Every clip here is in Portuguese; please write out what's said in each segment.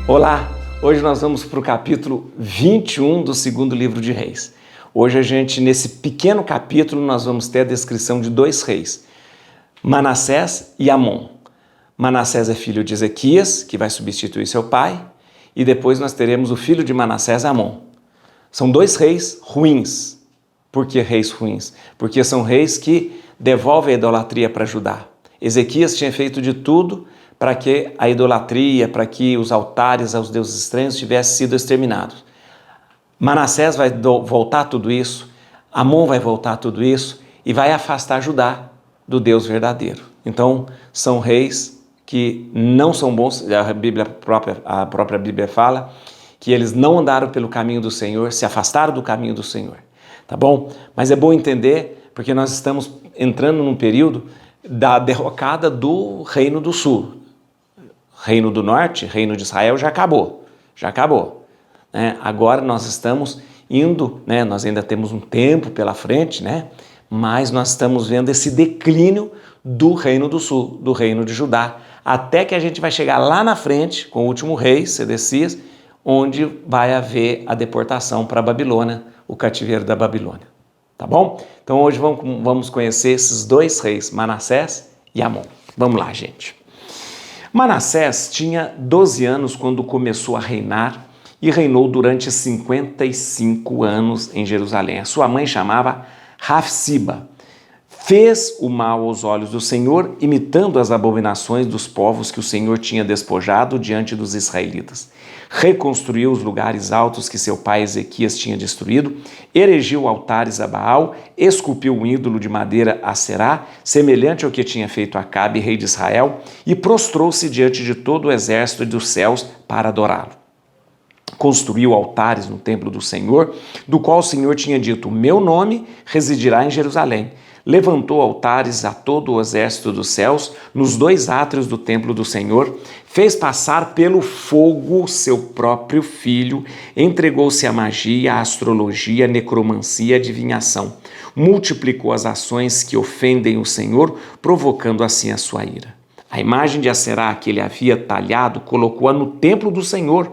Olá! Hoje nós vamos para o capítulo 21 do segundo livro de Reis. Hoje nesse pequeno capítulo, nós vamos ter a descrição de dois reis, Manassés e Amon. Manassés é filho de Ezequias, que vai substituir seu pai, e depois nós teremos o filho de Manassés, Amon. São dois reis ruins. Por que reis ruins? Porque são reis que devolvem a idolatria para Judá. Ezequias tinha feito de tudo para que a idolatria, para que os altares aos deuses estranhos tivessem sido exterminados. Manassés vai voltar tudo isso, Amon vai voltar tudo isso e vai afastar Judá do Deus verdadeiro. Então, são reis que não são bons, a própria Bíblia fala que eles não andaram pelo caminho do Senhor, se afastaram do caminho do Senhor, tá bom? Mas é bom entender, porque nós estamos entrando num período da derrocada do Reino do Sul. Reino do Norte, Reino de Israel já acabou. Agora nós estamos indo, nós ainda temos um tempo pela frente, mas nós estamos vendo esse declínio do Reino do Sul, do Reino de Judá, até que a gente vai chegar lá na frente, com o último rei, Sedecias, onde vai haver a deportação para a Babilônia, o cativeiro da Babilônia. Tá bom? Então hoje vamos conhecer esses dois reis, Manassés e Amon. Vamos lá, gente. Manassés tinha 12 anos quando começou a reinar e reinou durante 55 anos em Jerusalém. A sua mãe chamava Rafsiba. Fez o mal aos olhos do Senhor, imitando as abominações dos povos que o Senhor tinha despojado diante dos israelitas. Reconstruiu os lugares altos que seu pai Ezequias tinha destruído, erigiu altares a Baal, esculpiu um ídolo de madeira a Será, semelhante ao que tinha feito Acabe, rei de Israel, e prostrou-se diante de todo o exército dos céus para adorá-lo. Construiu altares no templo do Senhor, do qual o Senhor tinha dito: meu nome residirá em Jerusalém. Levantou altares a todo o exército dos céus, nos dois átrios do templo do Senhor, fez passar pelo fogo seu próprio filho, entregou-se à magia, à astrologia, à necromancia, à adivinhação. Multiplicou as ações que ofendem o Senhor, provocando assim a sua ira. A imagem de Aserá que ele havia talhado, colocou-a no templo do Senhor,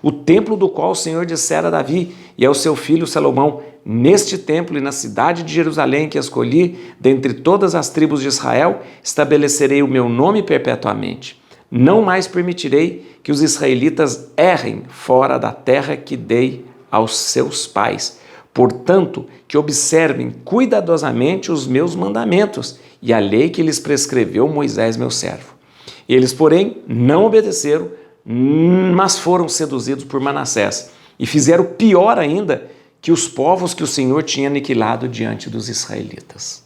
o templo do qual o Senhor dissera a Davi e ao seu filho Salomão: neste templo e na cidade de Jerusalém que escolhi, dentre todas as tribos de Israel, estabelecerei o meu nome perpetuamente. Não mais permitirei que os israelitas errem fora da terra que dei aos seus pais. Portanto, que observem cuidadosamente os meus mandamentos e a lei que lhes prescreveu Moisés, meu servo. Eles, porém, não obedeceram, mas foram seduzidos por Manassés e fizeram pior ainda que os povos que o Senhor tinha aniquilado diante dos israelitas.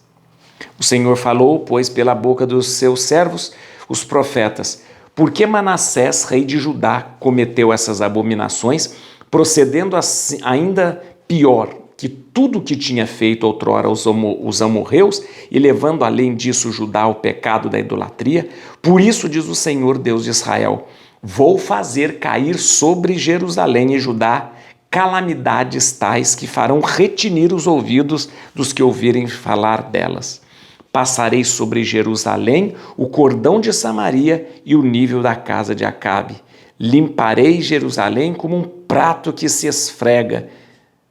O Senhor falou, pois, pela boca dos seus servos, os profetas: por que Manassés, rei de Judá, cometeu essas abominações, procedendo assim, ainda pior que tudo que tinha feito outrora os amorreus, e levando além disso Judá ao pecado da idolatria? Por isso diz o Senhor, Deus de Israel: vou fazer cair sobre Jerusalém e Judá calamidades tais que farão retinir os ouvidos dos que ouvirem falar delas. Passarei sobre Jerusalém o cordão de Samaria e o nível da casa de Acabe. Limparei Jerusalém como um prato que se esfrega,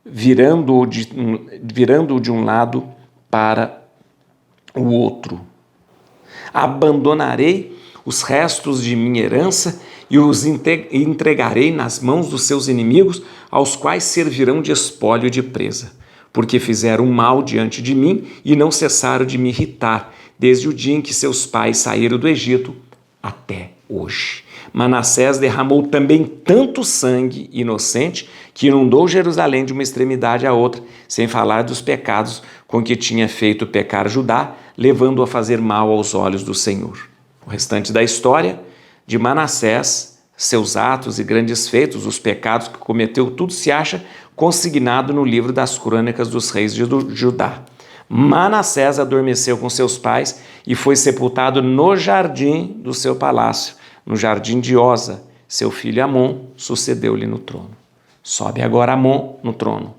virando-o de um lado para o outro. Abandonarei os restos de minha herança e os entregarei nas mãos dos seus inimigos, aos quais servirão de espólio de presa, porque fizeram mal diante de mim e não cessaram de me irritar, desde o dia em que seus pais saíram do Egito até hoje. Manassés derramou também tanto sangue inocente que inundou Jerusalém de uma extremidade à outra, sem falar dos pecados com que tinha feito pecar Judá, levando-o a fazer mal aos olhos do Senhor. O restante da história de Manassés, seus atos e grandes feitos, os pecados que cometeu, tudo se acha consignado no livro das crônicas dos reis de Judá. Manassés adormeceu com seus pais e foi sepultado no jardim do seu palácio, no jardim de Oza. Seu filho Amon sucedeu-lhe no trono. Sobe agora Amon no trono.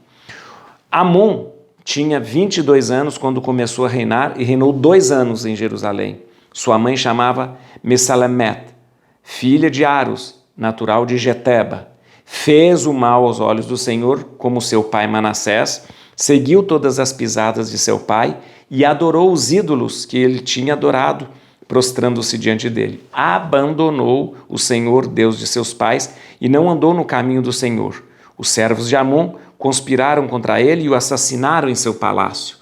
Amon tinha 22 anos quando começou a reinar e reinou 2 anos em Jerusalém. Sua mãe chamava Messalemete, filha de Aros, natural de Geteba, fez o mal aos olhos do Senhor, como seu pai Manassés, seguiu todas as pisadas de seu pai e adorou os ídolos que ele tinha adorado, prostrando-se diante dele. Abandonou o Senhor, Deus de seus pais, e não andou no caminho do Senhor. Os servos de Amon conspiraram contra ele e o assassinaram em seu palácio.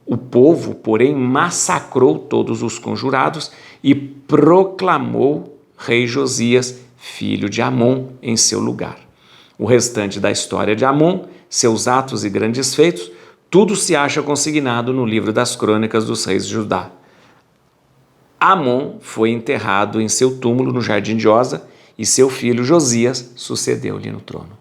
O povo, porém, massacrou todos os conjurados e proclamou rei Josias, filho de Amon, em seu lugar. O restante da história de Amon, seus atos e grandes feitos, tudo se acha consignado no livro das crônicas dos reis de Judá. Amon foi enterrado em seu túmulo no jardim de Oza e seu filho Josias sucedeu-lhe no trono.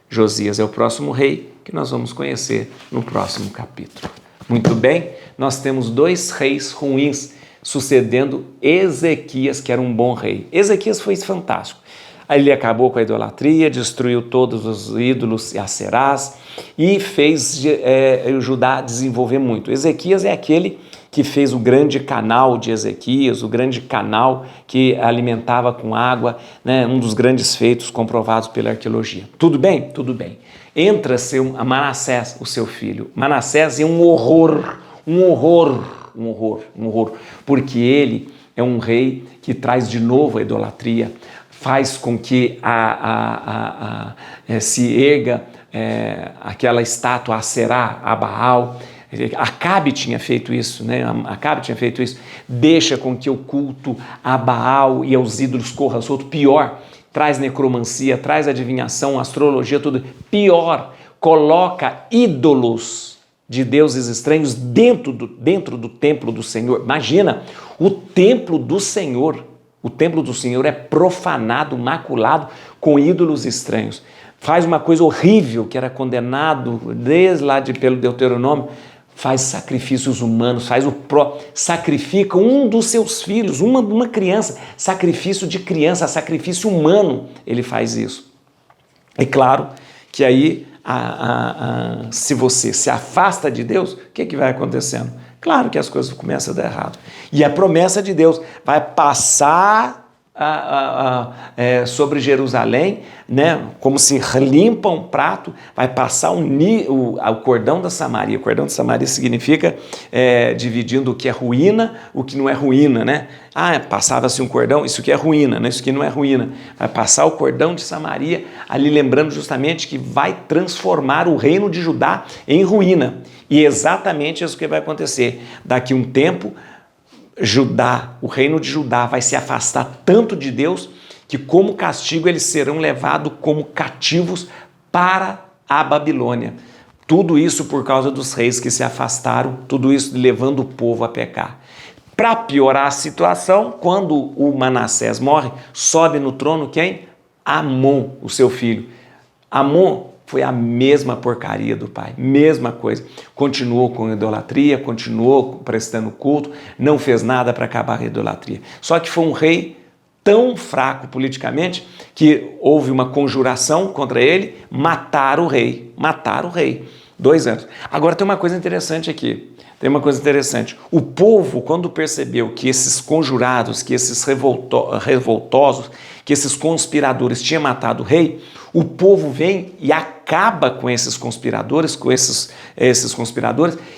Josias é o próximo rei que nós vamos conhecer no próximo capítulo. Muito bem, nós temos 2 reis ruins sucedendo Ezequias, que era um bom rei. Ezequias foi fantástico. Ele acabou com a idolatria, destruiu todos os ídolos e aserás e fez Judá desenvolver muito. Ezequias é aquele que fez o grande canal de Ezequias, o grande canal que alimentava com água, né, um dos grandes feitos comprovados pela arqueologia. Tudo bem? Tudo bem. Entra Manassés, o seu filho. Manassés é um horror, porque ele é um rei que traz de novo a idolatria, faz com que se erga aquela estátua a Será, a Baal. Acabe tinha feito isso, né? Acabe tinha feito isso. Deixa com que o culto a Baal e aos ídolos corra solto. Pior, traz necromancia, traz adivinhação, astrologia, tudo. Pior, coloca ídolos de deuses estranhos dentro do templo do Senhor. Imagina, o templo do Senhor é profanado, maculado com ídolos estranhos. Faz uma coisa horrível que era condenado desde lá pelo Deuteronômio, faz sacrifícios humanos, sacrifica um dos seus filhos, uma criança, sacrifício de criança, sacrifício humano, ele faz isso. É claro que aí, se você se afasta de Deus, o que vai acontecendo? Claro que as coisas começam a dar errado. E a promessa de Deus vai passar sobre Jerusalém, né, como se limpa um prato, vai passar o cordão da Samaria. O cordão da Samaria significa dividindo o que é ruína, o que não é ruína, né? Passava-se um cordão, isso aqui é ruína, né? Isso aqui não é ruína. Vai passar o cordão de Samaria, ali lembrando justamente que vai transformar o reino de Judá em ruína. E exatamente isso que vai acontecer. Daqui a um tempo, o reino de Judá vai se afastar tanto de Deus que, como castigo, eles serão levados como cativos para a Babilônia. Tudo isso por causa dos reis que se afastaram, tudo isso levando o povo a pecar. Para piorar a situação, quando o Manassés morre, sobe no trono quem? Amon, o seu filho. Amon foi a mesma porcaria do pai, mesma coisa. Continuou com idolatria, continuou prestando culto, não fez nada para acabar a idolatria. Só que foi um rei tão fraco politicamente que houve uma conjuração contra ele, mataram o rei. 2 anos. Agora tem uma coisa interessante aqui. O povo, quando percebeu que esses conjurados, que esses revoltosos, que esses conspiradores tinham matado o rei, o povo vem e acaba com esses conspiradores,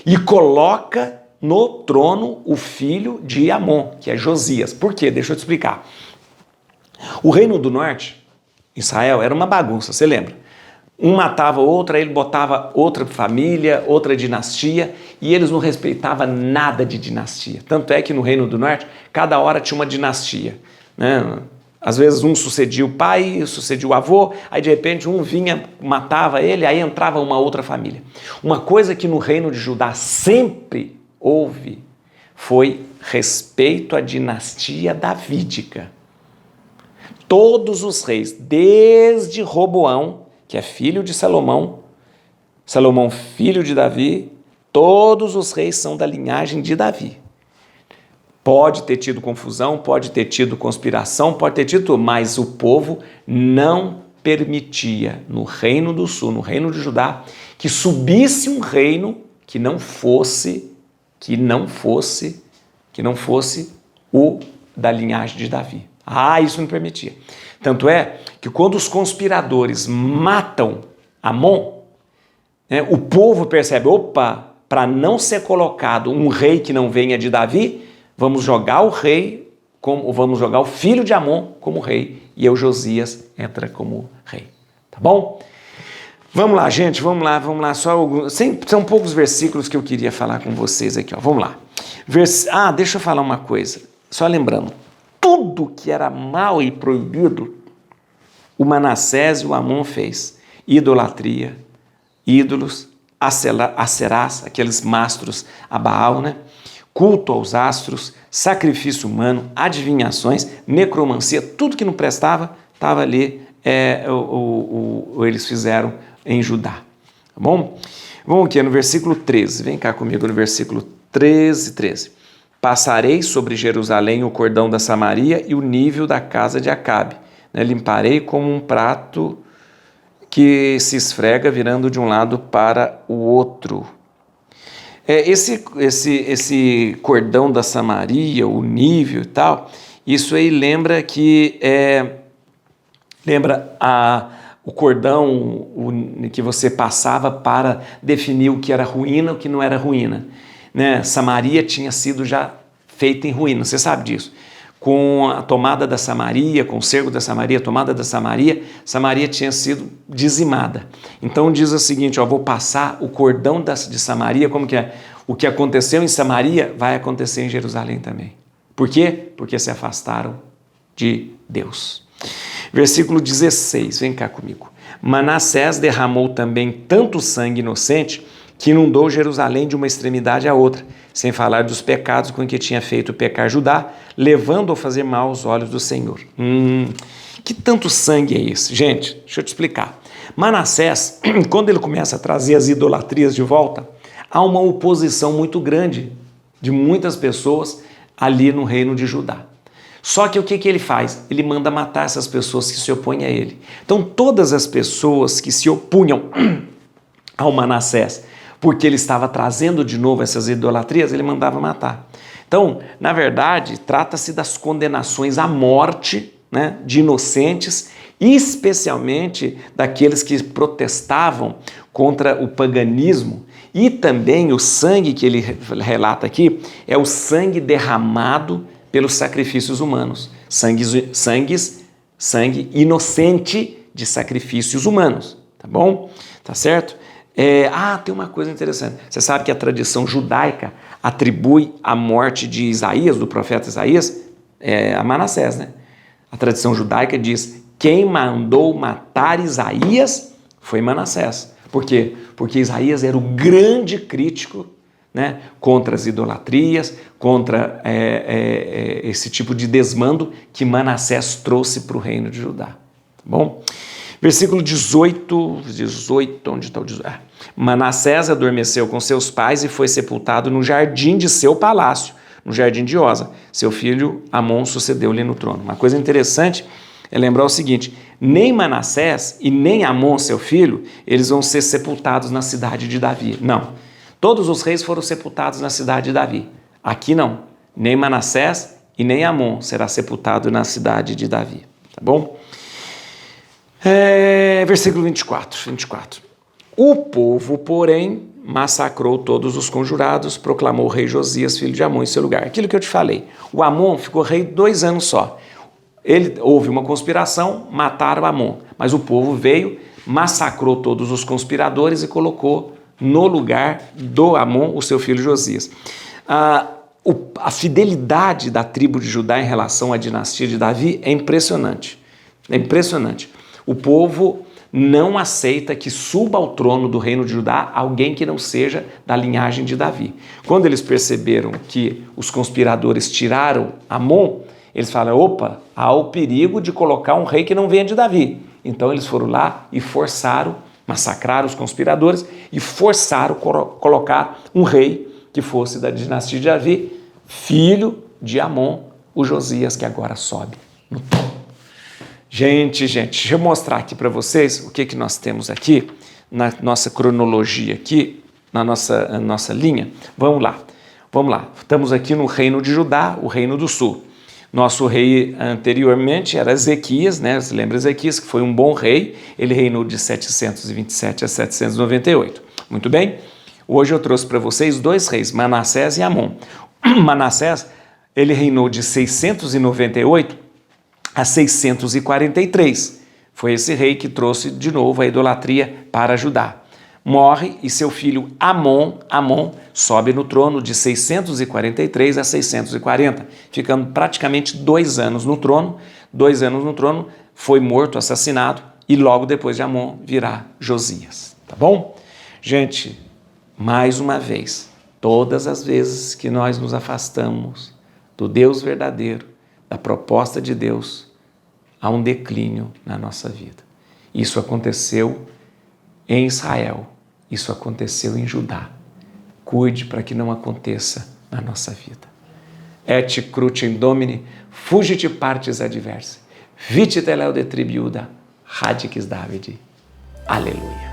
e coloca no trono o filho de Amon, que é Josias. Por quê? Deixa eu te explicar. O reino do norte, Israel, era uma bagunça, você lembra? Um matava o outro, aí ele botava outra família, outra dinastia, e eles não respeitavam nada de dinastia. Tanto é que no Reino do Norte, cada hora tinha uma dinastia, né? Às vezes um sucedia o pai, sucedia o avô, aí de repente um vinha, matava ele, aí entrava uma outra família. Uma coisa que no Reino de Judá sempre houve foi respeito à dinastia davídica. Todos os reis, desde Roboão, que é filho de Salomão, Salomão filho de Davi, todos os reis são da linhagem de Davi. Pode ter tido confusão, pode ter tido conspiração, pode ter tido tudo, mas o povo não permitia no Reino do Sul, no Reino de Judá, que subisse um reino que não fosse o da linhagem de Davi. Isso não permitia. Tanto é que quando os conspiradores matam Amon, né, o povo percebe, opa, para não ser colocado um rei que não venha de Davi, vamos jogar o filho de Amon como rei, e Josias entra como rei. Tá bom? Vamos lá, gente, vamos lá. São poucos versículos que eu queria falar com vocês aqui, ó. Vamos lá. Deixa eu falar uma coisa. Só lembrando, tudo que era mal e proibido, o Manassés e o Amon fez. Idolatria, ídolos, acerás, aqueles mastros a Baal, né? Culto aos astros, sacrifício humano, adivinhações, necromancia, tudo que não prestava estava ali, eles fizeram em Judá. Tá bom? Vamos aqui no versículo 13, vem cá comigo no versículo 13. Passarei sobre Jerusalém o cordão da Samaria e o nível da casa de Acabe. Né? Limparei como um prato que se esfrega virando de um lado para o outro. Esse cordão da Samaria, o nível e tal, isso aí lembra o cordão que você passava para definir o que era ruína e o que não era ruína. Né? Samaria tinha sido já feita em ruína, você sabe disso. Com a tomada da Samaria, com o cerco da Samaria, a tomada da Samaria, Samaria tinha sido dizimada. Então diz o seguinte, vou passar o cordão de Samaria, como que é? O que aconteceu em Samaria vai acontecer em Jerusalém também. Por quê? Porque se afastaram de Deus. Versículo 16, vem cá comigo. Manassés derramou também tanto sangue inocente que inundou Jerusalém de uma extremidade à outra, sem falar dos pecados com que tinha feito pecar Judá, levando a fazer mal aos olhos do Senhor. Que tanto sangue é esse? Gente, deixa eu te explicar. Manassés, quando ele começa a trazer as idolatrias de volta, há uma oposição muito grande de muitas pessoas ali no reino de Judá. Só que o que ele faz? Ele manda matar essas pessoas que se opõem a ele. Então todas as pessoas que se opunham ao Manassés, porque ele estava trazendo de novo essas idolatrias, ele mandava matar. Então, na verdade, trata-se das condenações à morte, né, de inocentes, especialmente daqueles que protestavam contra o paganismo, e também o sangue que ele relata aqui é o sangue derramado pelos sacrifícios humanos, sangue inocente de sacrifícios humanos, tá bom? Tá certo? Tem uma coisa interessante. Você sabe que a tradição judaica atribui a morte de Isaías, do profeta Isaías, a Manassés, né? A tradição judaica diz: quem mandou matar Isaías foi Manassés. Por quê? Porque Isaías era o grande crítico, né, contra as idolatrias, contra esse tipo de desmando que Manassés trouxe para o reino de Judá. Tá bom? Versículo 18, onde está o 18? Manassés adormeceu com seus pais e foi sepultado no jardim de seu palácio, no jardim de Oza. Seu filho Amon sucedeu-lhe no trono. Uma coisa interessante é lembrar o seguinte: nem Manassés e nem Amon, seu filho, eles vão ser sepultados na cidade de Davi. Não. Todos os reis foram sepultados na cidade de Davi. Aqui não. Nem Manassés e nem Amon será sepultado na cidade de Davi. Tá bom? Versículo 24. O povo, porém, massacrou todos os conjurados, proclamou o rei Josias, filho de Amon, em seu lugar. Aquilo que eu te falei. O Amon ficou rei 2 anos só. Houve uma conspiração, mataram Amon. Mas o povo veio, massacrou todos os conspiradores e colocou no lugar do Amon o seu filho Josias. A fidelidade da tribo de Judá em relação à dinastia de Davi é impressionante. É impressionante. O povo não aceita que suba ao trono do reino de Judá alguém que não seja da linhagem de Davi. Quando eles perceberam que os conspiradores tiraram Amon, eles falaram: opa, há o perigo de colocar um rei que não venha de Davi. Então eles foram lá e massacraram os conspiradores e forçaram colocar um rei que fosse da dinastia de Davi, filho de Amon, o Josias, que agora sobe no trono. Gente, deixa eu mostrar aqui para vocês o que nós temos aqui, na nossa cronologia aqui, na nossa linha. Vamos lá. Estamos aqui no reino de Judá, o reino do sul. Nosso rei anteriormente era Ezequias, né? Você lembra Ezequias, que foi um bom rei, ele reinou de 727 a 798. Muito bem? Hoje eu trouxe para vocês dois reis, Manassés e Amon. Manassés, ele reinou de 698 a 643. Foi esse rei que trouxe de novo a idolatria para Judá. Morre e seu filho Amon sobe no trono de 643 a 640, ficando praticamente 2 anos no trono. 2 anos no trono, foi morto, assassinado, e logo depois de Amon virá Josias. Tá bom? Gente, mais uma vez, todas as vezes que nós nos afastamos do Deus verdadeiro, da proposta de Deus, há um declínio na nossa vida. Isso aconteceu em Israel, isso aconteceu em Judá. Cuide para que não aconteça na nossa vida. Et crucem Domini, fugit partes adversae, vite teleo de tribiuda, radix Davidi. Aleluia.